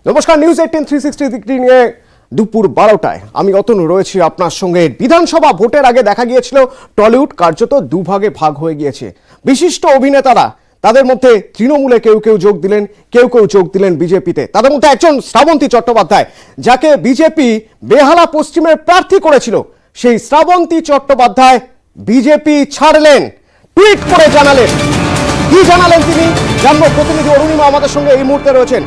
নমস্কার, নিউজ 18 360 নিয়ে দুপুর 12টায় আমি অতনু রয়েছি আপনার সঙ্গে। বিধানসভা ভোটের আগে দেখা গিয়েছিল টলিউড কার্যত দুভাগে ভাগ হয়ে গিয়েছে। বিশিষ্ট অভিনেতারা তাদের মধ্যে তৃণমূলে কেউ কেউ যোগ দিলেন, কেউ কেউ যোগ দিলেন বিজেপিতে। তাদের মধ্যে একজন শ্রাবন্তী চট্টোপাধ্যায়, যাকে বিজেপি বেহালা পশ্চিমের প্রার্থী করেছিল, সেই শ্রাবন্তী চট্টোপাধ্যায় বিজেপি ছাড়লেন। টুইট করে জানালেন, কি জানালেন তিনি জানবো। প্রতিনিধি অরুণিমা আমাদের সঙ্গে এই মুহূর্তে রয়েছেন,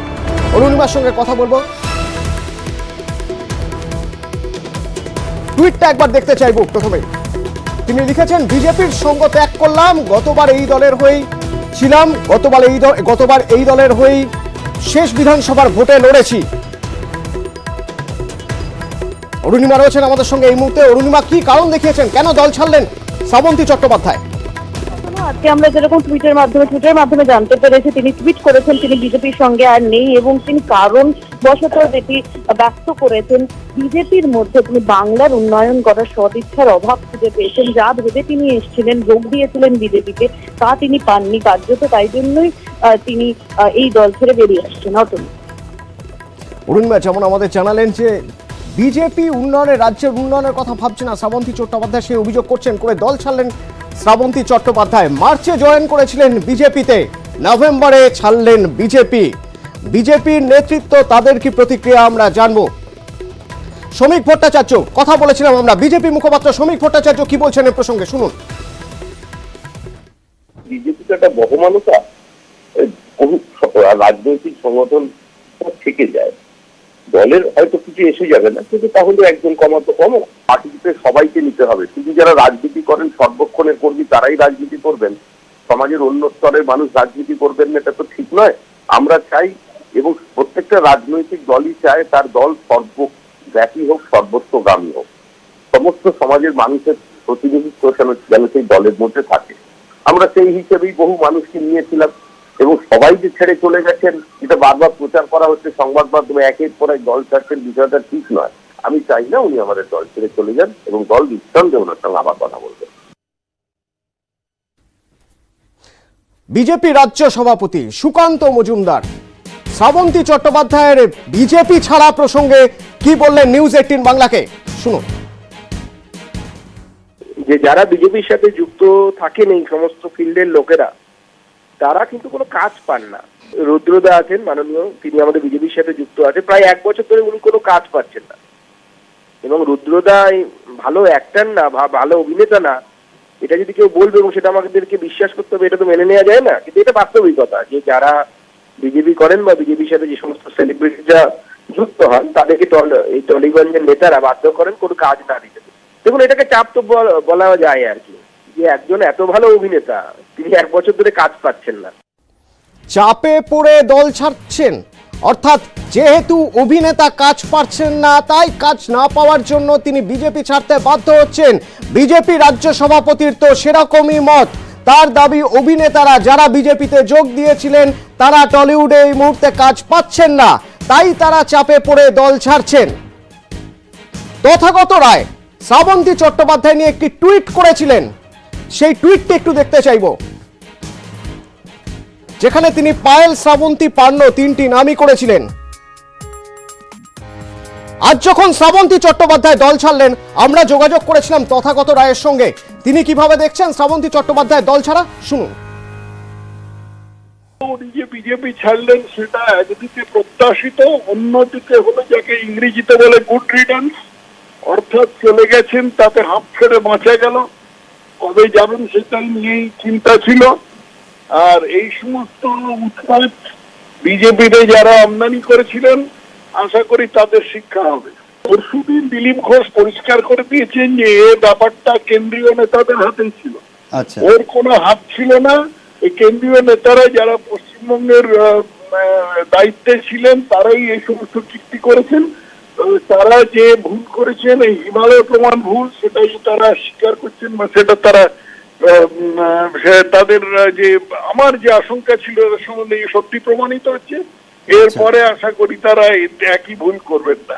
অরুণিমার সঙ্গে কথা বলবো। টুইটটা একবার দেখতে চাইবো। প্রথমে তিনি লিখেছেন, বিজেপির সঙ্গ ত্যাগ করলাম, গতবার এই দলের হয়েই ছিলাম, গতবার এই দলের হয়েই শেষ বিধানসভার ভোটে লড়েছি। অরুণিমা রয়েছেন আমাদের সঙ্গে এই মুহূর্তে। অরুণিমা, কি কারণ দেখিয়েছেন, কেন দল ছাড়লেন শ্রাবন্তী চট্টোপাধ্যায়? আজকে আমরা যেরকম টুইটের মাধ্যমে জানতে পেরেছি, তিনি টুইট করেছেন তিনি বিজেপির সঙ্গে আর নেই এবং তিনি কারণ বশত যেটি ব্যক্ত করেছেন, বিজেপির মধ্যে তিনি বাংলার উন্নয়ন করার সদিচ্ছার অভাব খুঁজে পেয়েছেন। যা ভেবে তিনি এসেছিলেন, যোগ দিয়েছিলেন বিজেপিকে, তা তিনি পাননি কার্যত, তাই জন্যই তিনি এই দল ছেড়ে বেরিয়ে আসছেন। অরুণিমা যেমন আমাদের জানালেন যে বিজেপি উন্নয়নের, রাজ্যের উন্নয়নের কথা ভাবছে না শ্রাবন্তী চট্টোপাধ্যায়, সেই অভিযোগ করছেন, করে দল ছাড়লেন শ্রাবন্তী চট্টোপাধ্যায়। মার্চে জয়েন করেছিলেন বিজেপিতে, নভেম্বরে ছাড়লেন বিজেপি। বিজেপির নেতৃত্ব, তাদের কি প্রতিক্রিয়া আমরা জানবো। শ্রমিক ভট্টাচার্য কথা বলেছিলাম আমরা, বিজেপি মুখপাত্র শ্রমিক ভট্টাচার্য কি বলছেন এ প্রসঙ্গে শুনুন। বিজেপি তো একটা বহমানতা, রাজনৈতিক সংগঠন থেকে যায়, দলের হয়তো কিছু এসে যাবে না, কিন্তু তাহলে একজন কমাতো কম, পার্টিতে সবাইকে নিতে হবে। শুধু যারা রাজনীতি করেন সর্বক্ষণের কর্মী তারাই রাজনীতি করবেন, সমাজের অন্য স্তরের মানুষ রাজনীতি করবেন না, এটা তো ঠিক নয়। আমরা চাই, এবং প্রত্যেকটা রাজনৈতিক দলই চায় তার দল সর্বব্যাপী হোক, সর্বত্রগামী হোক, সমস্ত সমাজের মানুষের প্রতিনিধিত্ব যেন সেই দলের মধ্যে থাকে। আমরা সেই হিসেবেই বহু মানুষকে নিয়েছিলাম, এবং সবাই যে ছেড়ে চলে গেছেন এটা বারবার প্রচার করা হচ্ছে সংবাদ মাধ্যমে, একের পর এক দল ছাড়ছেন, বিষয়টা ঠিক নয়। আমি চাই না উনি আমাদের দল ছেড়ে চলে যান, এবং দল নিঃসন্দেহে ওনার সঙ্গে আবার কথা বলবেন। বিজেপি রাজ্য সভাপতি সুকান্ত মজুমদার শ্রাবন্তী চট্টোপাধ্যায়ের বিজেপি ছাড়া প্রসঙ্গে কি বললেন নিউজ 18 বাংলাকে শুনুন। যে যারা বিজেপির সাথে যুক্ত থাকেন এই সমস্ত ফিল্ডের লোকেরা, তারা কিন্তু কোনো কাজ পান না। রুদ্রদা আছেন মাননীয়, তিনি আমাদের বিজেপির সাথে যুক্ত আছে, প্রায় 1 বছর ধরে উনি কোনো কাজ পাচ্ছেন না। এবং রুদ্রদা ভালো অ্যাক্টর না, ভালো অভিনেতা না, এটা যদি কেউ বলবে এবং সেটা আমাদেরকে বিশ্বাস করতে হবে, এটা তো মেনে নেওয়া যায় না। কিন্তু এটা বাস্তবিকতা যে যারা বিজেপি করেন বা বিজেপির সাথে যে সমস্ত সেলিব্রিটিরা যুক্ত হন, তাদেরকে এই টলিগঞ্জের নেতারা বাধ্য করেন কোনো কাজ না দিতে। দেখুন, এটাকে চাপ তো বলা যায় আর কি, যে একজন এত ভালো অভিনেতা তিনি 1 বছর ধরে কাজ পাচ্ছেন না। চাপে পড়ে দল ছাড়ছেন, অর্থাৎ যেহেতু অভিনেতা কাজ পাচ্ছেন না, তাই কাজ না পাওয়ার জন্য তিনি বিজেপি ছাড়তে বাধ্য হচ্ছেন। বিজেপি রাজ্য সভাপতির তো সেরকমই মত। তার দাবি, অভিনেতারা যারা বিজেপিতে যোগ দিয়েছিলেন তারা টলিউডে এই মুহূর্তে কাজ পাচ্ছেন না, তাই তারা চাপে পড়ে দল ছাড়ছেন। তথাগত রায় শ্রাবন্তী চট্টোপাধ্যায় নিয়ে একটি টুইট করেছিলেন, সেই টুইটটি একটু দেখতে চাইব, যেখানে তিনি পায়েল, শ্রাবন্তী, পার্নো 3টি নামই করেছিলেন। আজ যখন শ্রাবন্তী চট্টোপাধ্যায় দল ছাড়লেন, আমরা যোগাযোগ করেছিলাম তথাগত রায়ের সঙ্গে। তিনি কিভাবে দেখছেন শ্রাবন্তী চট্টোপাধ্যায় দল ছাড়া শুনুন। উনি যে বিজেপি ছাড়লেন সেটা একদিকে প্রত্যাশিত, অন্যদিকে হলো যাকে ইংরেজিতে বলে গুড রিডান্স, অর্থাৎ চলে গেছেন তাতে হাঁপ ছেড়ে বাঁচা গেল। কবে যাবেন সেটাই নিয়েই চিন্তা ছিল। আর এই সমস্ত উৎপাদ বিজেপিতে যারা আমদানি করেছিলেন, আশা করি তাদের শিক্ষা হবে। পরশুদিন দিলীপ ঘোষ পরিষ্কার করে দিয়েছেন যে এ ব্যাপারটা কেন্দ্রীয় নেতাদের হাতে ছিল, ওর কোনো হাত ছিল না। এই কেন্দ্রীয় নেতারা যারা পশ্চিমবঙ্গের দায়িত্বে ছিলেন তারাই এই সমস্ত চুক্তি করেছেন। তারা যে ভুল করেছেন, এই হিমালয় প্রমাণ ভুল, সেটাই তারা স্বীকার করছেন, বা সেটা তারা তাদের যে আমার যে আশঙ্কা ছিল এর সম্বন্ধে সত্যি প্রমাণিত হচ্ছে। এরপরে আশা করি তারা একই ভুল করবেন না।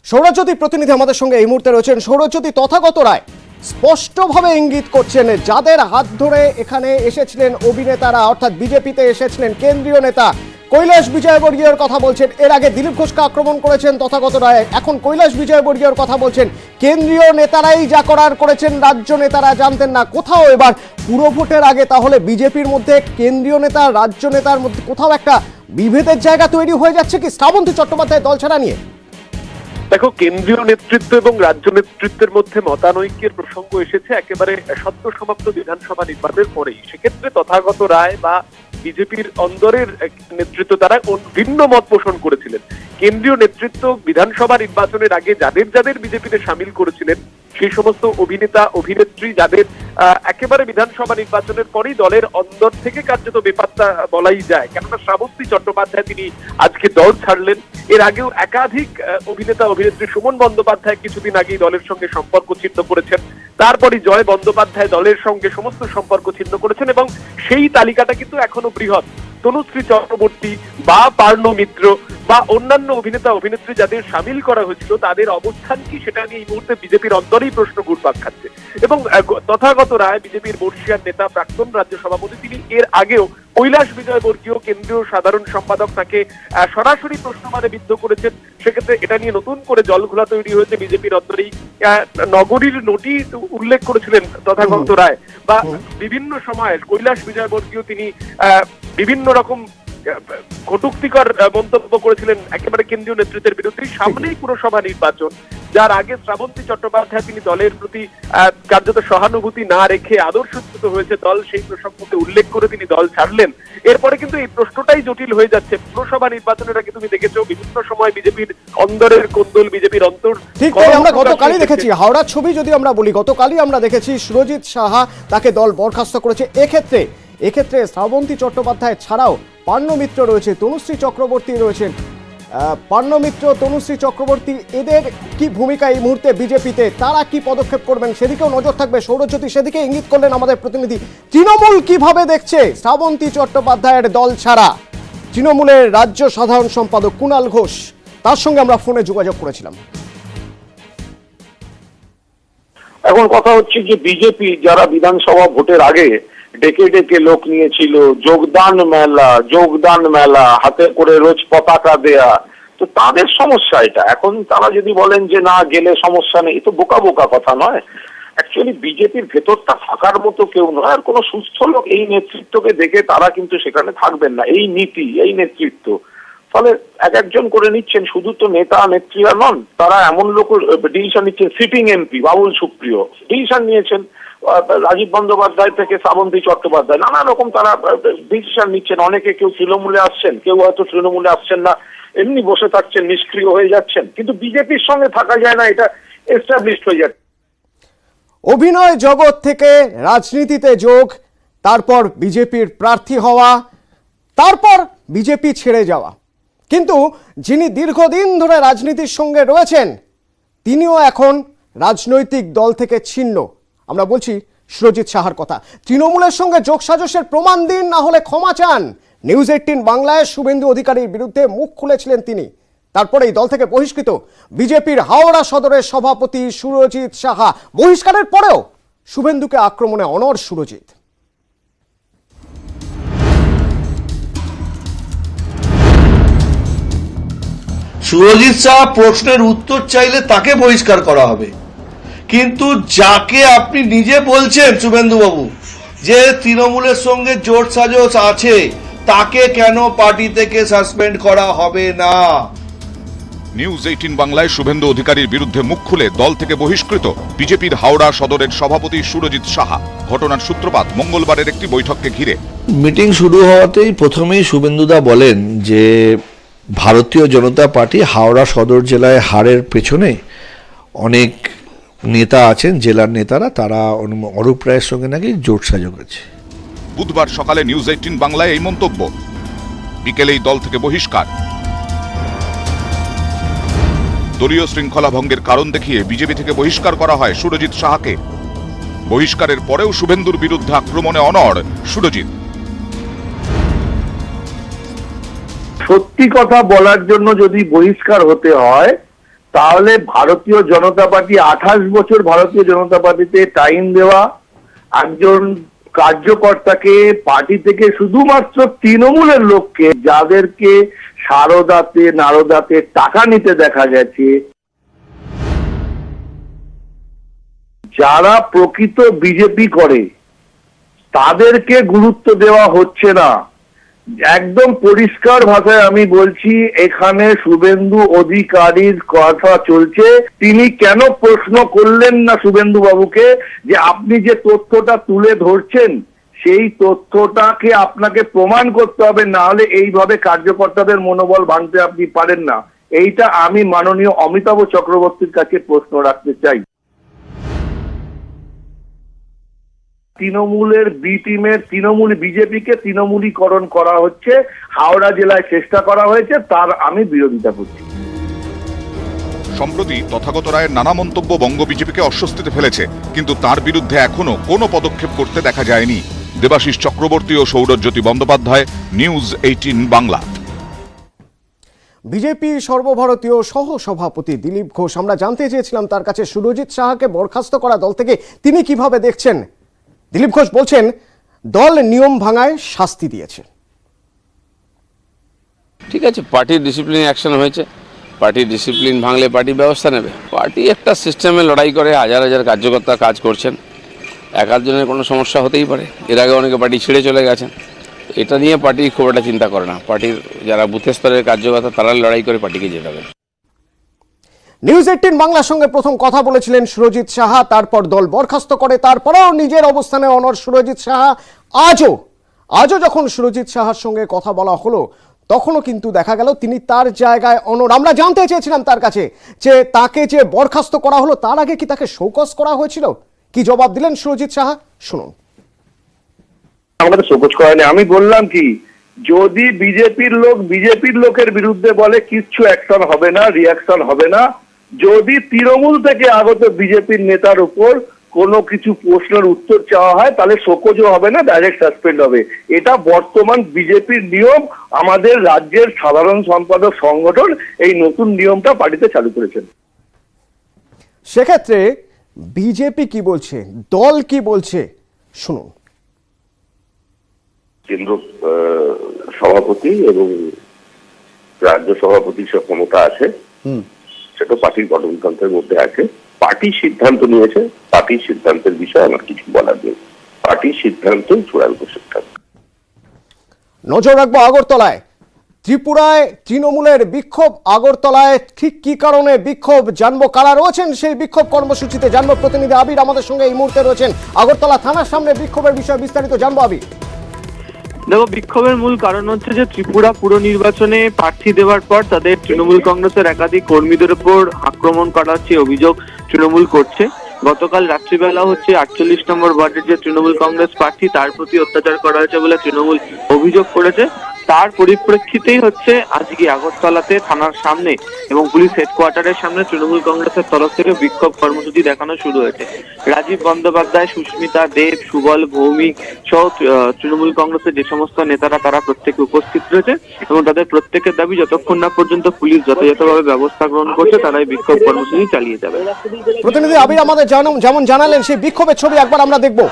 সৌরজ্যোতি প্রতিনিধি আমাদের সঙ্গে এই মুহূর্তে রয়েছেন। সৌরজ্যোতি, তথাগত রায় স্পষ্টভাবে ইঙ্গিত করছেন, যাদের হাত ধরে এখানে এসেছিলেন অভিনেতারা, অর্থাৎ বিজেপিতে এসেছিলেন কেন্দ্রীয় নেতা, কৈলাস বিজয়বর্গীয়র কথা বলছেন, এর আগে দিলীপ ঘোষকে আক্রমণ করেছেন তথাগত রায়, এখন কৈলাস বিজয়বর্গীয়র কথা বলছেন। কেন্দ্রীয় নেতারাই যা করার করেছেন, রাজ্য নেতারা জানতেন না। কোথাও এবার পুরো ভোটের আগে তাহলে বিজেপির মধ্যে কেন্দ্রীয় নেতা রাজ্য নেতার মধ্যে কোথাও একটা বিভেদের জায়গা তৈরি হয়ে যাচ্ছে কি শ্রাবন্তী চট্টোপাধ্যায় দল ছাড়া নিয়ে? দেখো, কেন্দ্রীয় নেতৃত্ব এবং রাজ্য নেতৃত্বের মধ্যে মতানৈক্যের প্রসঙ্গ এসেছে একেবারে সদ্য সমাপ্ত বিধানসভা নির্বাচনের পরেই। সেক্ষেত্রে তথাগত রায় বা বিজেপির অন্দরের নেতৃত্ব তারা ভিন্ন মত পোষণ করেছিলেন। কেন্দ্রীয় নেতৃত্ব বিধানসভা নির্বাচনের আগে যাদের যাদের বিজেপিতে সামিল করেছিলেন সেই সমস্ত অভিনেতা অভিনেত্রী যাদের একেবারে বিধানসভা নির্বাচনের পরেই দলের অন্দর থেকে কার্যত বেপাত্তা বলাই যায়। কেননা শ্রাবন্তী চট্টোপাধ্যায় তিনি আজকে দল ছাড়লেন। এর আগেও একাধিক অভিনেতা অভিনেত্রী, সুমন বন্দ্যোপাধ্যায় কিছুদিন আগেই দলের সঙ্গে সম্পর্ক ছিন্ন করেছেন, তারপরে জয় বন্দ্যোপাধ্যায় দলের সঙ্গে সমস্ত সম্পর্ক ছিন্ন করেছেন এবং সেই তালিকাটা কিন্তু এখনো বৃহৎ। তনুশ্রী চক্রবর্তী বা পার্ণ মিত্র বা অন্যান্য অভিনেতা অভিনেত্রী যাদের সামিল করা হয়েছিল তাদের অবস্থান কি সেটা নিয়ে এই মুহূর্তে বিজেপির অন্তরেই প্রশ্ন ঘুরপাক খাচ্ছে। এবং তথাগত রায় বিজেপির বর্ষিয়ান নেতা, প্রাক্তন রাজ্য সভাপতি, তিনি এর আগেও কৈলাস বিজয়বর্গীয় কেন্দ্রীয় সাধারণ সম্পাদক তাকে সরাসরি প্রশ্নমানে বিদ্ধ করেছেন। সেক্ষেত্রে এটা নিয়ে নতুন করে জলঘোলা তৈরি হয়েছে বিজেপির অন্তরেই। নগরীর নোটই উল্লেখ করেছিলেন তথাগত রায় বা বিভিন্ন সময়ে কৈলাস বিজয়বর্গীয় তিনি বিভিন্ন রকম কটূক্তিকর মন্তব্য করেছিলেন একেবারে কেন্দ্রীয় নেতৃত্বের বিরুদ্ধে। সামনেই পুরসভা নির্বাচন, যার আগে শ্রাবন্তী চট্টোপাধ্যায় তিনি দলের প্রতি কার্যত সহানুভূতি না রেখে আদর্শচ্যুত হয়েছে দল, সেই প্রসঙ্গকে উল্লেখ করে তিনি দল ছাড়লেন। এরপরে কিন্তু এই প্রশ্নটাই জটিল হয়ে যাচ্ছে। পুরসভা নির্বাচনের আগে তুমি দেখেছো বিভিন্ন সময় বিজেপির অন্দরের কোন্দল, বিজেপির অন্তর ঠিক তাই আমরা গতকালই দেখেছি, হাওড়ার ছবি যদি আমরা বলি, গতকালই আমরা দেখেছি সুরজিৎ সাহা তাকে দল বরখাস্ত করেছে। এক্ষেত্রে শ্রাবন্তী চট্টোপাধ্যায় ছাড়াও পার্ণ মিত্র রয়েছে, তনুশ্রী চক্রবর্তী রয়েছেন। পার্ণ মিত্র, তনুশ্রী চক্রবর্তী, এদের কি ভূমিকা এই মুহূর্তে বিজেপিতে? তারা কি পদক্ষেপ করবেন সেদিকেও নজর থাকবে। সৌরজ্যোতি সেদিকে ইঙ্গিত করলেন আমাদের প্রতিনিধি। তৃণমূল কিভাবে দেখছে শ্রাবন্তী চট্টোপাধ্যায়ের দল ছাড়া? তৃণমূলের রাজ্য সাধারণ সম্পাদক কুণাল ঘোষ, তার সঙ্গে আমরা ফোনে যোগাযোগ করেছিলাম। এখন কথা হচ্ছে যে বিজেপি যারা বিধানসভা ভোটের আগে ডেকে ডেকে লোক নিয়েছিল, যোগদান মেলা হাতে করে রোজ পতাকা দেয়া, তো তাদের সমস্যা এটা। এখন তারা যদি বলেন যে না গেলে সমস্যা নেই, তো বোকা বোকা কথা নয়। অ্যাকচুয়ালি বিজেপির ভেতরটা থাকার মতো কেউ নয়, আর কোনো সুস্থ লোক এই নেতৃত্বকে দেখে তারা কিন্তু সেখানে থাকবেন না। এই নীতি, এই নেতৃত্ব, ফলে এক একজন করে নিচ্ছেন। শুধু তো নেতা নেত্রীরা নন, তারা এমন লোক ডিসিশন নিচ্ছেন। Sitting MP Babul Supriyo decision নিয়েছেন, রাজীব বন্দ্যোপাধ্যায় থেকে শ্রাবন্তী চট্টোপাধ্যায়, নানা রকম তারা ডিসিশন নিচ্ছেন। অনেকে কেউ তৃণমূলে আসছেন, কেউ হয়তো তৃণমূলে আসছেন না, এমনি বসে থাকছেন, নিষ্ক্রিয় হয়ে যাচ্ছেন। কিন্তু বিজেপির সঙ্গে থাকা যায় না, এটা এস্টাবলিশড হয়ে যাচ্ছে। অভিনয় জগৎ থেকে রাজনীতিতে যোগ, তারপর বিজেপির প্রার্থী হওয়া, তারপর বিজেপি ছেড়ে যাওয়া। কিন্তু যিনি দীর্ঘদিন ধরে রাজনীতির সঙ্গে রয়েছেন তিনিও এখন রাজনৈতিক দল থেকে ছিন্ন। আমরা বলছি সুরজিৎ সাহার কথা। তৃণমূলের সঙ্গে যোগসাজশের প্রমাণ দিন, না হলে ক্ষমা চান। নিউজ 18 বাংলায় শুভেন্দু অধিকারীর বিরুদ্ধে মুখ খুলেছিলেন তিনি। তারপরেই দল থেকে বহিষ্কৃত বিজেপির হাওড়া সদরের সভাপতি সুরজিৎ সাহা। বহিষ্কারের পরেও শুভেন্দুকে আক্রমণে অনড় সুরজিৎ। সুরজিৎ সাহা প্রশ্নের উত্তর চাইলে তাকে বহিষ্কার করা হবে, কিন্তু যাকে আপনি নিজে বলছেন শুভেন্দুবাবু যে তৃণমূলের সঙ্গে জোট সাজস আছে, তাকে কেন পার্টি থেকে সাসপেন্ড করা হবে না? নিউজ 18 বাংলায় শুভেন্দু অধিকারীর বিরুদ্ধে মুখ খুলে দল থেকে বহিষ্কৃত বিজেপির হাওড়া সদরের সভাপতি সুরজিৎ সাহা। ঘটনার সূত্রপাত মঙ্গলবারের একটি বৈঠককে ঘিরে। মিটিং শুরু হওয়াতেই প্রথমেই শুভেন্দুদা বলেন যে ভারতীয় জনতা পার্টি হাওড়া সদর জেলায় হারের পেছনে অনেক নেতা আছেন, জেলার নেতারা, তারা অরূপ রায়ের সঙ্গে নাকি জোট সাজক আছে। বুধবার সকালে নিউজ 18 বাংলায় এই মন্তব্য, বিকেলেই দল থেকে বহিষ্কার। দলীয় শৃঙ্খলা ভঙ্গের কারণ দেখিয়ে বিজেপি থেকে বহিষ্কার করা হয় সুরজিৎ সাহাকে। বহিষ্কারের পরেও শুভেন্দুর বিরুদ্ধে আক্রমণে অনড় সুরজিৎ। সত্যি কথা বলার জন্য যদি বহিষ্কার হতে হয় তাহলে ভারতীয় জনতা পার্টি 28 বছর ভারতীয় জনতা পার্টিতে টাইম দেওয়া, একজন কার্যকর্তাকে পার্টি থেকে শুধুমাত্র তৃণমূলের লোককে, যাদেরকে সারদাতে নারদাতে টাকা নিতে দেখা গেছে, যারা প্রকৃত বিজেপি করে তাদেরকে গুরুত্ব দেওয়া হচ্ছে না। একদম পরিষ্কার ভাষায় আমি বলছি, এখানে শুভেন্দু অধিকারীর কথা চলছে। তিনি কেন প্রশ্ন করলেন না শুভেন্দু বাবুকে যে আপনি যে তথ্যটা তুলে ধরছেন সেই তথ্যটাকে আপনাকে প্রমাণ করতে হবে, না হলে এইভাবে কার্যকর্তাদের মনোবল ভাঙতে আপনি পারেন না। এইটা আমি মাননীয় অমিতাভ চক্রবর্তীর কাছে প্রশ্ন রাখতে চাই। তৃণমূলের বি টিমের বিজেপিকে তৃণমূলীকরণ করা হচ্ছে, হাওড়া জেলায় চেষ্টা করা হয়েছে, তার আমি বিরোধিতা করছি। সম্প্রতি তথাগত রায়ের নানা মন্তব্য বঙ্গ বিজেপিকে অস্বস্তিতে ফেলেছে, কিন্তু তার বিরুদ্ধে এখনো কোনো পদক্ষেপ করতে দেখা যায়নি। দেবাশিস চক্রবর্তী ও সৌরজ্যোতি বন্দ্যোপাধ্যায়, নিউজ 18 বাংলা। বিজেপি সর্বভারতীয় সহ সভাপতি দিলীপ ঘোষ, আমরা জানতে চেয়েছিলাম তার কাছে সুরজিৎ সাহাকে বরখাস্ত করা দল থেকে তিনি কিভাবে দেখছেন। দিলীপ ঘোষ বলছেন দল নিয়ম ভাঙায় শাস্তি দিয়েছে। ঠিক আছে, পার্টির ডিসিপ্লিন অ্যাকশন হয়েছে, পার্টির ডিসিপ্লিন ভাঙলে পার্টি ব্যবস্থা নেবে। পার্টি একটা সিস্টেমে লড়াই করে, হাজার হাজার কার্যকর্তা কাজ করছেন, এক আধজনের কোনো সমস্যা হতেই পারে। এর আগে অনেকে পার্টি ছেড়ে চলে গেছেন, এটা নিয়ে পার্টি খুব একটা চিন্তা করে না। পার্টির যারা বুথ স্তরের কার্যকর্তা তারা লড়াই করে পার্টিকে জেতাবে। নিউজ 18 বাংলার সঙ্গে প্রথম কথা বলেছিলেন সুরজিৎ সাহা, তারপর দল বরখাস্ত করে, তারপরেও নিজের অবস্থানে অনড় সুরজিৎ সাহা। আজও যখন সুরজিৎ সাহার সঙ্গে কথা বলা হলো তখনও কিন্তু দেখা গেল তিনি তার জায়গায় অনড়। আমরা জানতে চেয়েছিলাম তার কাছে যে তাকে যে বরখাস্ত করা হলো তার আগে কি তাকে শোকজ করা হয়েছিল, কি জবাব দিলেন সুরজিৎ সাহা, শুনুন। আমাদের শোকজ করা নেই। আমি বললাম কি, যদি বিজেপির লোকের বিরুদ্ধে বলে কিচ্ছু অ্যাকশন হবে না, রিয়াকশন হবে না। যদি তৃণমূল থেকে আগত বিজেপির নেতার উপর কোনো কিছু প্রশ্নের উত্তর চাওয়া হয় তাহলে শোকজও হবে না, ডাইরেক্ট সাসপেন্ড হবে। এটা বর্তমান বিজেপির নিয়ম। আমাদের রাজ্যের সাধারণ সম্পাদক সংগঠন এই নতুন নিয়মটা পার্টিতে চালু করেছেন। সেক্ষেত্রে বিজেপি কি বলছে, দল কি বলছে, শুনুন। কেন্দ্র সভাপতি এবং রাজ্য সভাপতির সব ক্ষমতা আছে, সেটা পার্টির গঠনতন্ত্রের মধ্যে আছে। পার্টি সিদ্ধান্ত নিয়েছে, পার্টির সিদ্ধান্তের বিষয়ে আমার কিছু বলার নেই। পার্টির সিদ্ধান্তই চূড়ান্ত সিদ্ধান্ত। নজর রাখবো আগরতলায়। ত্রিপুরায় তৃণমূলের বিক্ষোভ, আগরতলায় ঠিক কি কারণে বিক্ষোভ জানবো, কারা রয়েছেন সেই বিক্ষোভ কর্মসূচিতে জানবো। প্রতিনিধি আবির আমাদের সঙ্গে এই মুহূর্তে রয়েছেন আগরতলা থানার সামনে। বিক্ষোভের বিষয়ে বিস্তারিত জানবো আবির। দেখো, বিক্ষোভের মূল কারণ হচ্ছে যে ত্রিপুরা পুর নির্বাচনে প্রার্থী দেওয়ার পর তাদের তৃণমূল কংগ্রেসের একাধিক কর্মীদের উপর আক্রমণ করার যে অভিযোগ তৃণমূল করছে। গতকাল রাত্রিবেলা 48 নম্বর ওয়ার্ডের যে তৃণমূল কংগ্রেস প্রার্থী তার প্রতি অত্যাচার করা হয়েছে বলে তৃণমূল অভিযোগ করেছে। তার পরিপ্রেক্ষিতেই আজকে আগরতলাতে থানার সামনে এবং পুলিশ হেডকোয়ার্টারের সামনে তৃণমূল কংগ্রেসের তরফ থেকে বিক্ষোভ কর্মসূচি দেখানো শুরু হয়েছে। রাজীব বন্দ্যোপাধ্যায়, সুস্মিতা দেব, সুবল ভৌমিক সহ তৃণমূল কংগ্রেসের যে সমস্ত নেতারা তারা প্রত্যেকে উপস্থিত রয়েছে এবং তাদের প্রত্যেকের দাবি যতক্ষণ না পর্যন্ত পুলিশ যথাযথভাবে ব্যবস্থা গ্রহণ করছে তারা এই বিক্ষোভ কর্মসূচি চালিয়ে যাবে। প্রতিনিধি আবির আমাদের যেমন জানালেন সেই বিক্ষোভের ছবি একবার আমরা দেখবো।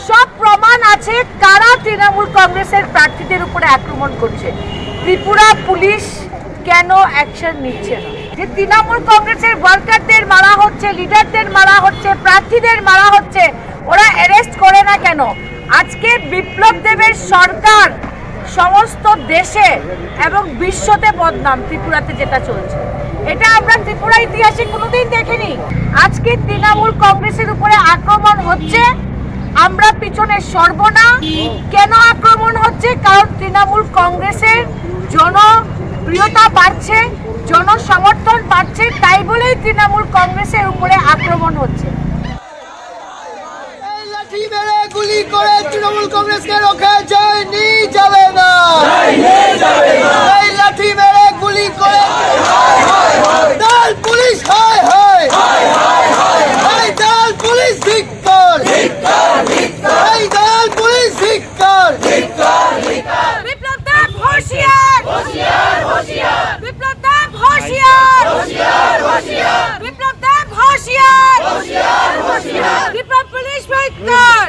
সব প্রমাণ আছে কারা তৃণমূল কংগ্রেসের প্রার্থীদের উপরে আক্রমণ করছে। ত্রিপুরা পুলিশ কেন অ্যাকশন নিচ্ছে না? যে তৃণমূল কংগ্রেসের ওয়ার্কারদের মারা হচ্ছে, লিডারদের মারা হচ্ছে, প্রার্থীদের মারা হচ্ছে, ওরা অ্যারেস্ট করে না কেন? আজকে বিপ্লব দেবের সরকার সমস্ত দেশে এবং বিশ্বতে বদনাম। ত্রিপুরাতে যেটা চলছে এটা আমরা ত্রিপুরা ইতিহাসে কোনোদিন দেখিনি। আজকে তৃণমূল কংগ্রেসের উপরে আক্রমণ হচ্ছে, আমরা পিছনে সরব না। কেন আক্রমণ হচ্ছে? কারণ তৃণমূল কংগ্রেসের জনপ্রিয়তা বাড়ছে, জনসমর্থন বাড়ছে, তাই বলেই তৃণমূল কংগ্রেসের উপরে আক্রমণ হচ্ছে। গুলি করে তৃণমূল কংগ্রেসকে রোখা যায়নি, যাবে না। এই লাঠি মেরে গুলি করে দল পুলিশ হয়, দল পুলিশ ধিক্কার। বিপ্লব দেব হোশিয়ার, বিপ্লব দেব হোশিয়ার, ত্রিপুরা পুলিশ ধিক্কার,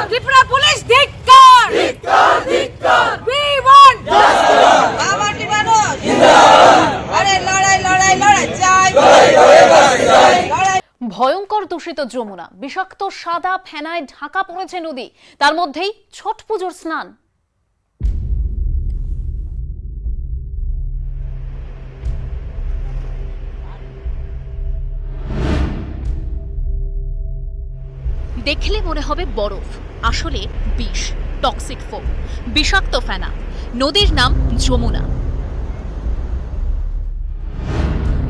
ত্রিপুরা পুলিশ ধিক্কার, We want আমাদের মানুষ আরে লড়াই লড়াই লড়াই চাই। ভয়ঙ্কর দূষিত যমুনা, বিষাক্ত সাদা ফেনায় ঢাকা পড়েছে নদী, তার মধ্যেই ছট পুজোর স্নান। দেখলে মনে হবে বরফ, আসলে বিষ, টক্সিক ফোম, বিষাক্ত ফেনা। নদীর নাম যমুনা।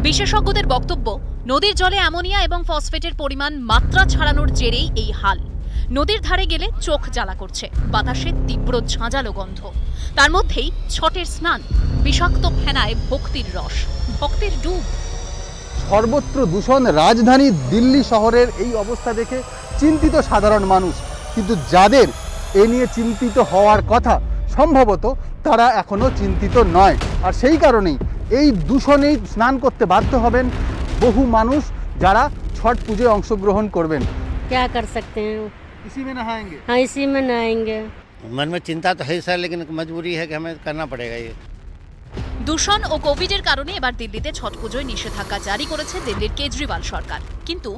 বিশেষজ্ঞদের বক্তব্য, নদীর জলে অ্যামোনিয়া এবং ফসফেটের পরিমাণ মাত্রা ছাড়ানোর জেরেই এই হাল। নদীর ধারে গেলে চোখ জ্বালা করছে, বাতাসে তীব্র ঝাঁঝালো গন্ধ, তার মধ্যেই ছটের স্নান, বিষাক্ত ফেনায় ভক্তির রস, ভক্তের ডুব। সর্বত্র দূষণ, রাজধানী দিল্লি শহরের এই অবস্থা দেখে চিন্তিত সাধারণ মানুষ, কিন্তু যাদের এ নিয়ে চিন্তিত হওয়ার কথা সম্ভবত তারা এখনো চিন্তিত নয়। আর সেই কারণেই এই দূষণেই স্নান করতে বাধ্য হবেন বহু মানুষ যারা ছট পুজোয় অংশগ্রহণ করবেন। क्या कर सकते हैं, इसी में नहाएंगे? हाँ इसी में नहाएंगे। मन में चिंता तो है सर, लेकिन मजबूरी है कि हमें करना पड़ेगा ये। দূষণ ও কোভিডের কারণে এবার দিল্লিতে ছট পুজোয় নিষেধাজ্ঞা জারি করেছে দিল্লির কেজরিওয়াল সরকার, কিন্তু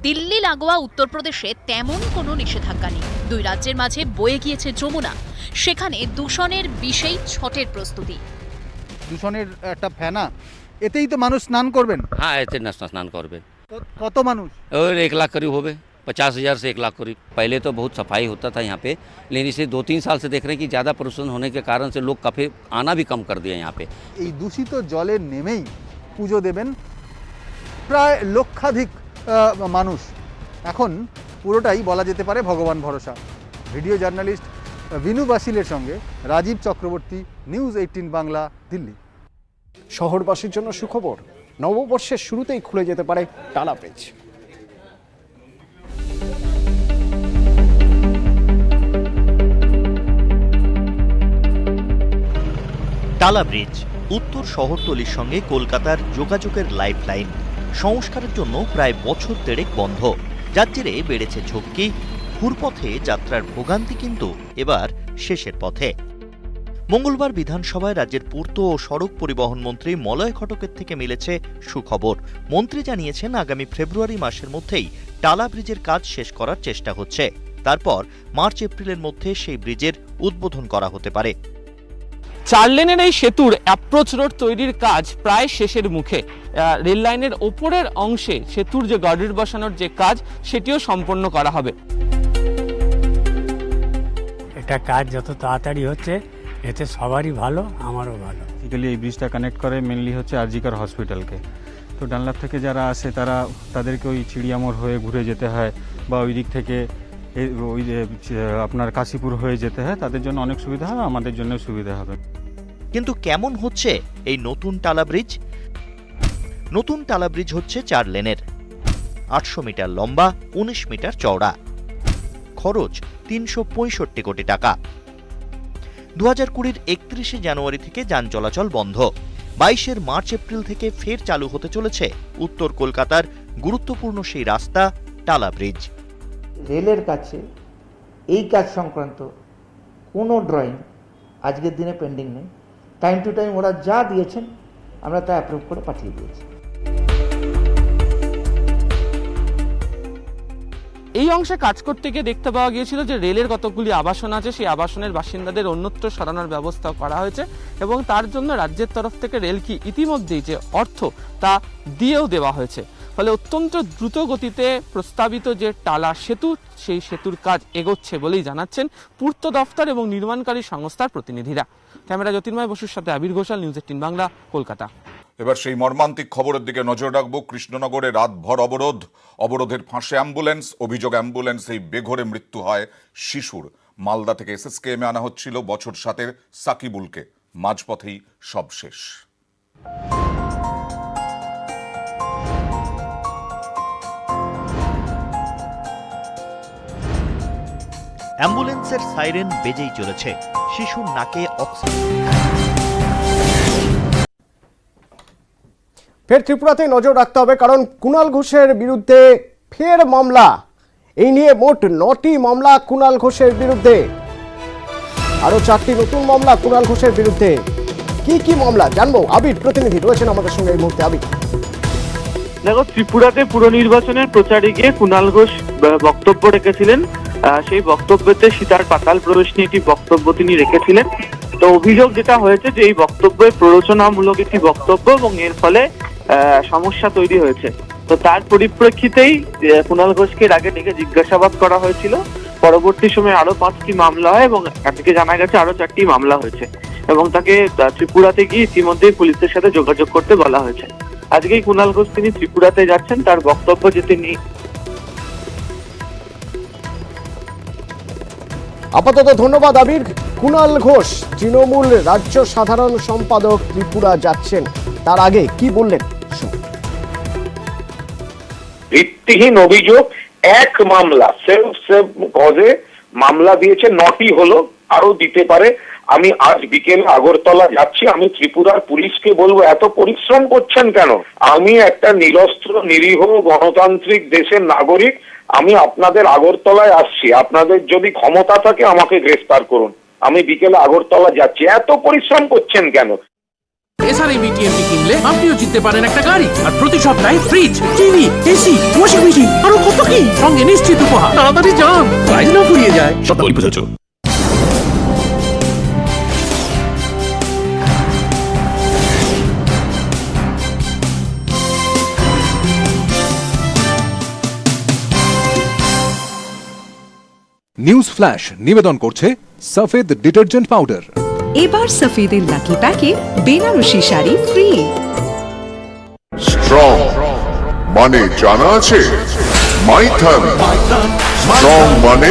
দিল্লি লাগোয়া উত্তরপ্রদেশে তেমন কোনো নিষেধাজ্ঞা নেই। দুই রাজ্যের মাঝে বয়ে গিয়েছে যমুনা, সেখানে দূষণের বিষেই ছটের প্রস্তুতি। দূষণের একটা ফেনা, এতেই তো মানুষ স্নান করবেন। हाँ ऐसे स्नान करबे। কত মানুষ? और 1 लाख करीब होबे, 50,000 से 1 लाख करीब। पहले तो बहुत सफाई होता था यहाँ पे, लेकिन इसे 2-3 साल से देख रहे हैं कि ज़्यादा प्रदूषण होने के कारण से लोग काफ़ी आना भी कम कर दिया यहाँ पे। এই দূষিত জলে নেমেই পুজো দেবেন প্রায় লক্ষাধিক মানুষ। এখন পুরোটাই বলা যেতে পারে ভগবান ভরসা। ভিডিও জার্নালিস্ট বিনু বাসিলের সঙ্গে রাজীব চক্রবর্তী, নিউজ 18 বাংলা, দিল্লি। শহরবাসীর জন্য সুখবর, নববর্ষের শুরুতেই খুলে যেতে পারে টালা ব্রিজ। টালা ব্রিজ উত্তর শহরতলির সঙ্গে কলকাতার যোগাযোগের লাইফলাইন। সংস্কারের জন্য প্রায় বছর দেড়েক বন্ধ, যার জেরে বেড়েছে ঝক্কি। ঘুরপথে যাত্রার ভোগান্তি কিন্তু এবার শেষের পথে। মঙ্গলবার বিধানসভায় রাজ্যের পূর্ত ও সড়ক পরিবহন মন্ত্রী মলয় ঘটকের থেকে মিলেছে সুখবর। মন্ত্রী জানিয়েছেন আগামী ফেব্রুয়ারি মাসের মধ্যেই টালা ব্রিজের কাজ শেষ করার চেষ্টা হচ্ছে, তারপর মার্চ এপ্রিলের মধ্যে সেই ব্রিজের উদ্বোধন করা হতে পারে। 4 লেনের এই সেতুর অ্যাপ্রোচ রোড তৈরির কাজ প্রায় শেষের মুখে। রেল লাইনের ওপরের অংশে সেতুর যে গার্ডার বসানোর যে কাজ সেটিও সম্পন্ন করা হবে। এটা কাজ যত তাড়াতাড়ি হচ্ছে এতে সবারই ভালো, আমারও ভালো। বেসিক্যালি এই ব্রিজটা কানেক্ট করে মেনলি হচ্ছে আরজিকর হসপিটালকে। তো ডানলাপ থেকে যারা আসে তাদেরকে ওই চিড়িয়ামোড় হয়ে ঘুরে যেতে হয়, বা ওই দিক থেকে ওই আপনার কাশীপুর হয়ে যেতে হয়, তাদের জন্য অনেক সুবিধা হবে, আমাদের জন্য সুবিধা হবে। কিন্তু কেমন হচ্ছে এই নতুন টালা ব্রিজ? নতুন টালা ব্রিজ হচ্ছে 4 লেনের, 800 মিটার লম্বা, 19 মিটার চওড়া, খরচ 365 কোটি টাকা। 2020-এর 31শে জানুয়ারি থেকে যান চলাচল বন্ধ। 22-এর মার্চ এপ্রিল থেকে ফের চালু হতে চলেছে উত্তর কলকাতার গুরুত্বপূর্ণ সেই রাস্তা টালা ব্রিজ। রেলের কাছে এই কাজ সংক্রান্ত কোনো ড্রয়িং আজকের দিনে পেন্ডিং নেই। টাইম টু টাইম ওরা যা দিয়েছেন আমরা তা অ্যাপ্রুভ করে পাঠিয়ে দিয়েছি। এই অংশে কাজ করতে গিয়ে দেখতে পাওয়া গিয়েছিল যে রেলের কতগুলি আবাসন আছে, সেই আবাসনের বাসিন্দাদের অন্যত্র সরানোর ব্যবস্থা করা হয়েছে এবং তার জন্য রাজ্যের তরফ থেকে রেলকে ইতিমধ্যেই যে অর্থ তা দিয়েও দেওয়া হয়েছে। ফলে অত্যন্ত দ্রুত গতিতে প্রস্তাবিত যে টালা সেতু, সেই সেতুর কাজ এগোচ্ছে বলেই জানাচ্ছেন পূর্ত দফতর এবং নির্মাণকারী সংস্থার প্রতিনিধিরা। ক্যামেরা জ্যোতির্ময় বসুর সাথে আবির ঘোষাল, নিউজ 18 বাংলা, কলকাতা। এবার সেই মর্মান্তিক খবরের দিকে নজর রাখবো। কৃষ্ণনগরে রাতভর অবরোধের ফাঁসে অ্যাম্বুলেন্স। অভিযোগ অ্যাম্বুলেন্সেই বেঘোরে মৃত্যু হয় শিশুর। মালদা থেকে এসএসকেএমে আনা হচ্ছিল বছর 7-এর সাকিবুলকে, মাঝপথেই সব শেষ। অ্যাম্বুলেন্সের সাইরেন বেজেই চলেছে, শিশুর নাকে অক্সিজেন। ফের ত্রিপুরাতে নজর রাখতে হবে, কারণ কুণাল ঘোষের বিরুদ্ধে ফের মামলা। এই নিয়ে মোট 9টি মামলা কুণাল ঘোষের বিরুদ্ধে, আরো 4টি নতুন মামলা কুণাল ঘোষের বিরুদ্ধে। কি কি মামলা জানবো, আবির প্রতিনিধি রয়েছেন আমাদের সঙ্গে এই মুহূর্তে। আবির, দেখো, ত্রিপুরাতে পুর নির্বাচনের প্রচারে গিয়ে কুণাল ঘোষ বক্তব্য রেখেছিলেন। সেই বক্তব্যতে সীতার পাতাল প্রবেশ নিয়ে একটি বক্তব্য তিনি রেখেছিলেন। তো অভিযোগ যেটা হয়েছে যে এই বক্তব্যে প্ররোচনামূলক একটি বক্তব্য এবং এর ফলে সমস্যা তৈরি হয়েছে। তো তার পরিপ্রেক্ষিতেই কুণাল ঘোষকে এর আগে ডেকে জিজ্ঞাসাবাদ করা হয়েছিল। পরবর্তী সময়ে আরো 5টি মামলা হয় এবং আজকে জানা গেছে আরো 4টি মামলা হয়েছে এবং তাকে ত্রিপুরাতে গিয়ে ইতিমধ্যেই পুলিশের সাথে যোগাযোগ করতে বলা হয়েছে। আজকেই কুণাল ঘোষ তিনি ত্রিপুরাতে যাচ্ছেন, তার বক্তব্য যে তিনি আপাতত ধন্যবাদ আবির। কুণাল ঘোষ তৃণমূল রাজ্য সাধারণ সম্পাদক ত্রিপুরা যাচ্ছেন, তার আগে কি বললেন? ভিত্তিহীন অভিযোগ, এক মামলা সেলফ কজে মামলা দিয়েছে, 9টি হলো, আরো দিতে পারে। আমি আজ বিকেলে আগরতলা যাচ্ছি, আমি ত্রিপুরার পুলিশকে বলবো এত পরিশ্রম করছেন কেন? আমি একটা নিরস্ত্র নিরীহ গণতান্ত্রিক দেশের নাগরিক, আমি আপনাদের আগরতলায় আসছি, আপনাদের যদি ক্ষমতা থাকে আমাকে গ্রেফতার করুন। আমি বিকেলে আগরতলা যাচ্ছি, এত পরিশ্রম করছেন কেন? এসআরএমই টিএমটি কিনলে আপনিও জিততে পারেন একটা গাড়ি, আর প্রতি সপ্তাহে fridge, TV, AC, washing machine, আরো কত কি, সঙ্গে নিশ্চিত উপহার। তাড়াতাড়ি যান, প্রাইজ না ফুরিয়ে যায়। সত্য বুঝেছো? নিউজ ফ্ল্যাশ নিবেদন করছে সফেদ ডিটারজেন্ট পাউডার। এবার সফেদের লাকি প্যাকে বেনারসি শাড়ি ফ্রি। স্ট্রং মানে জানা আছে? মাইথন স্ট্রং মানে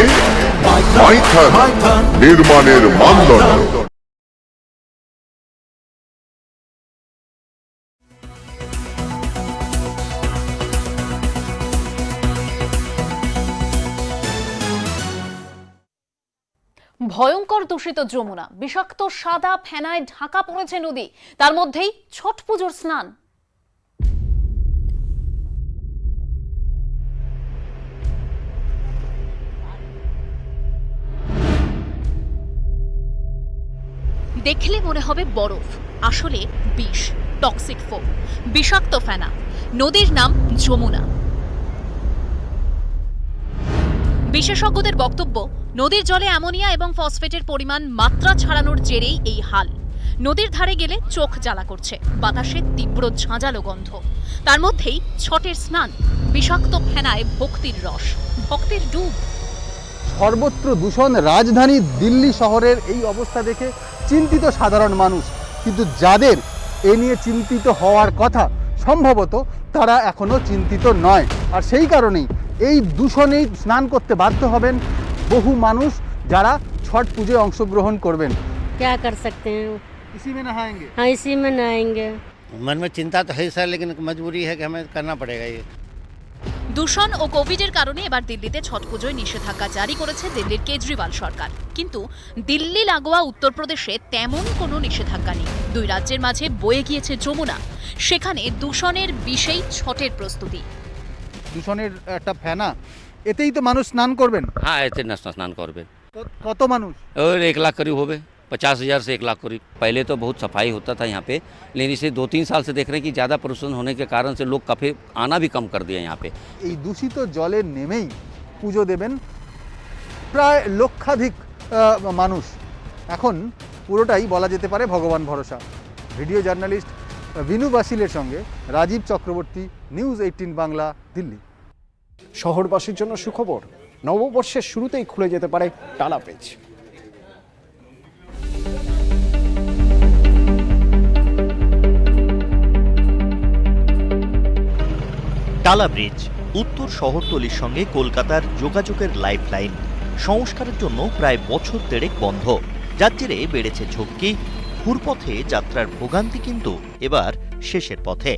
মাইথন নির্মাণের মানদণ্ড। ভয়ঙ্কর দূষিত যমুনা, বিষাক্ত সাদা ফেনায় ঢাকা পড়েছে নদী, তার মধ্যেই ছট পুজোর স্নান। দেখলে মনে হবে বরফ, আসলে বিষ, টক্সিক ফোম, বিষাক্ত ফেনা। নদীর নাম যমুনা। বিশেষজ্ঞদের বক্তব্য, নদীর জলে অ্যামোনিয়া এবং ফসফেটের পরিমাণ মাত্রা ছাড়ানোর জেরেই এই হাল। নদীর ধারে গেলে চোখ জ্বালা করছে, বাতাসে তীব্র ঝাঁঝালো গন্ধ, তার মধ্যেই ছটের স্নান, বিষাক্ত ফেনায় ভক্তির রস, ভক্তের ডুব। সর্বত্র দূষণ, রাজধানী দিল্লি শহরের এই অবস্থা দেখে চিন্তিত সাধারণ মানুষ, কিন্তু যাদের এ নিয়ে চিন্তিত হওয়ার কথা সম্ভবত তারা এখনো চিন্তিত নয়। আর সেই কারণেই এই দূষণেই স্নান করতে বাধ্য হবেন বহু মানুষ যারা ছট পুজোয় অংশগ্রহণ করবেন। क्या कर सकते हैं, इसी में नहाएंगे? हाँ इसी में नहाएंगे। मन में चिंता तो है सर, लेकिन मजबूरी है कि हमें करना पड़ेगा ये। দূষণ ও কোভিডের কারণে এবার দিল্লিতে ছট পুজোয় নিষেধাজ্ঞা জারি করেছে দিল্লির কেজরিওয়াল সরকার, কিন্তু দিল্লি লাগোয়া উত্তরপ্রদেশে তেমন কোনো নিষেধাজ্ঞা নেই। দুই রাজ্যের মাঝে বয়ে গিয়েছে যমুনা, সেখানে দূষণের বিষেই ছটের প্রস্তুতি। দূষণের একটা ফেনা, এতেই তো মানুষ স্নান করবেন। হ্যাঁ, এতে স্নান করবেন। কত মানুষ? और 1 लाख करीब हो गए, 50,000 से 1 लाख करीब। पहले तो बहुत सफाई होता था यहाँ पे, लेकिन इसे 2-3 साल से देख रहे हैं कि ज़्यादा प्रदूषण होने के कारण से लोग काफ़ी आना भी कम कर दिया यहाँ पे। এই দূষিত জলে নেমেই পুজো দেবেন প্রায় লক্ষাধিক মানুষ। এখন পুরোটাই বলা যেতে পারে ভগবান ভরসা। ভিডিও জার্নালিস্ট বিনু বাসিলের সঙ্গে রাজীব চক্রবর্তী, নিউজ 18 বাংলা, দিল্লি। শহরবাসীর জন্য সুখবর, নববর্ষের শুরুতেই খুলে যেতে পারে টালা ব্রিজ। টালা ব্রিজ উত্তর শহরতলির সঙ্গে কলকাতার যোগাযোগের লাইফলাইন। সংস্কারের জন্য প্রায় বছর দেড়েক বন্ধ, যার জেরে বেড়েছে ঝক্কি। ঘুরপথে যাত্রার ভোগান্তি কিন্তু এবার শেষের পথে।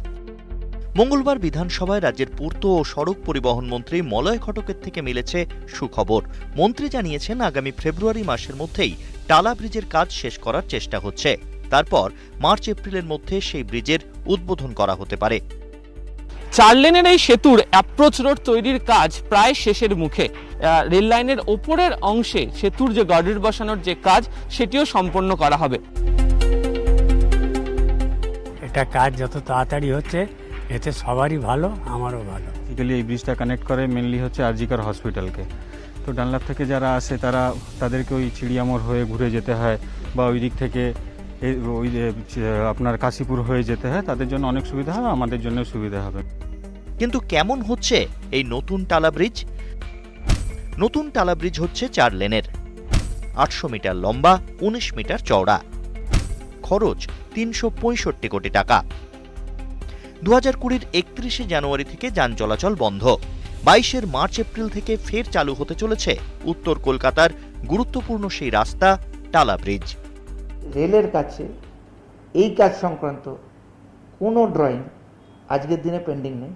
মঙ্গলবার বিধানসভায় রাজ্যের পূর্ত ও সড়ক পরিবহন মন্ত্রী মলয় ঘটকের থেকে মিলেছে সুখবর। মন্ত্রী জানিয়েছেন আগামী ফেব্রুয়ারি মাসের মধ্যেই টালা ব্রিজের কাজ শেষ করার চেষ্টা হচ্ছে। তারপর মার্চ এপ্রিলের মধ্যে সেই ব্রিজের উদ্বোধন করা হতে পারে। 4 লেনের এই সেতুর অ্যাপ্রোচ রোড তৈরির কাজ প্রায় শেষের মুখে। রেল লাইনের ওপরের অংশে সেতুর যে গার্ডার বসানোর যে কাজ সেটিও সম্পন্ন করা হবে। এটা কাজ যত তাড়াতাড়ি হচ্ছে এতে সবারই ভালো, আমারও ভালো। বেসিক্যালি এই ব্রিজটা কানেক্ট করে মেনলি হচ্ছে আরজিকর হসপিটালকে। তো ডানলাপ থেকে যারা আসে তাদেরকে ওই চিড়িয়ামোড় হয়ে ঘুরে যেতে হয়, বা ওই দিক থেকে ওই আপনার কাশীপুর হয়ে যেতে হয়। তাদের জন্য অনেক সুবিধা হবে, আমাদের জন্য সুবিধা হবে। কিন্তু কেমন হচ্ছে এই নতুন টালা ব্রিজ? নতুন টালা ব্রিজ হচ্ছে 4 লেনের, 800 মিটার লম্বা, 19 মিটার চওড়া, খরচ 365 কোটি টাকা। 2020-এর 31শে জানুয়ারি থেকে যান চলাচল বন্ধ। 22-এর মার্চ এপ্রিল থেকে ফের চালু হতে চলেছে উত্তর কলকাতার গুরুত্বপূর্ণ সেই রাস্তা টালা ব্রিজ। রেলের কাছে এই কাজ সংক্রান্ত কোনো ড্রয়িং আজকের দিনে পেন্ডিং নেই।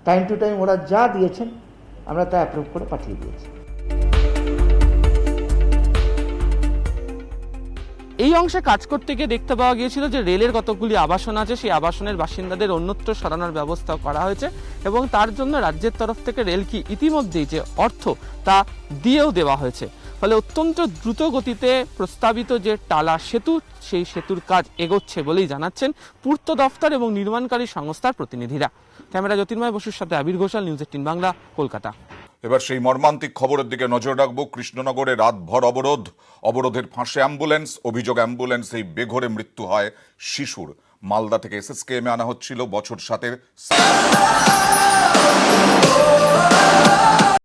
টাইম টু টাইম ওরা যা দিয়েছেন আমরা তা অ্যাপ্রুভ করে পাঠিয়ে দিয়েছি। এই অংশে কাজ করতে গিয়ে দেখতে পাওয়া গিয়েছিল যে রেলের কতগুলি আবাসন আছে, সেই আবাসনের বাসিন্দাদের অন্যত্র সরানোর ব্যবস্থা করা হয়েছে এবং তার জন্য রাজ্যের তরফ থেকে রেলকে ইতিমধ্যেই যে অর্থ তা দিয়েও দেওয়া হয়েছে। ফলে অত্যন্ত দ্রুত গতিতে প্রস্তাবিত যে টালা সেতু, সেই সেতুর কাজ এগোচ্ছে বলেই জানাচ্ছেন পূর্ত দফতর এবং নির্মাণকারী সংস্থার প্রতিনিধিরা। ক্যামেরা জ্যোতির্ময় বসুর সাথে আবির ঘোষাল, নিউজ 18 বাংলা, কলকাতা। এবার সেই মর্মান্তিক খবরের দিকে নজর রাখবো। কৃষ্ণনগরে রাতভর অবরোধের ফাঁসে অ্যাম্বুলেন্স, অভিযোগ অ্যাম্বুলেন্স এই বেঘরে মৃত্যু হয় শিশুর। মালদা থেকে এসএসকেএমে আনা হচ্ছিল বছর 7-এর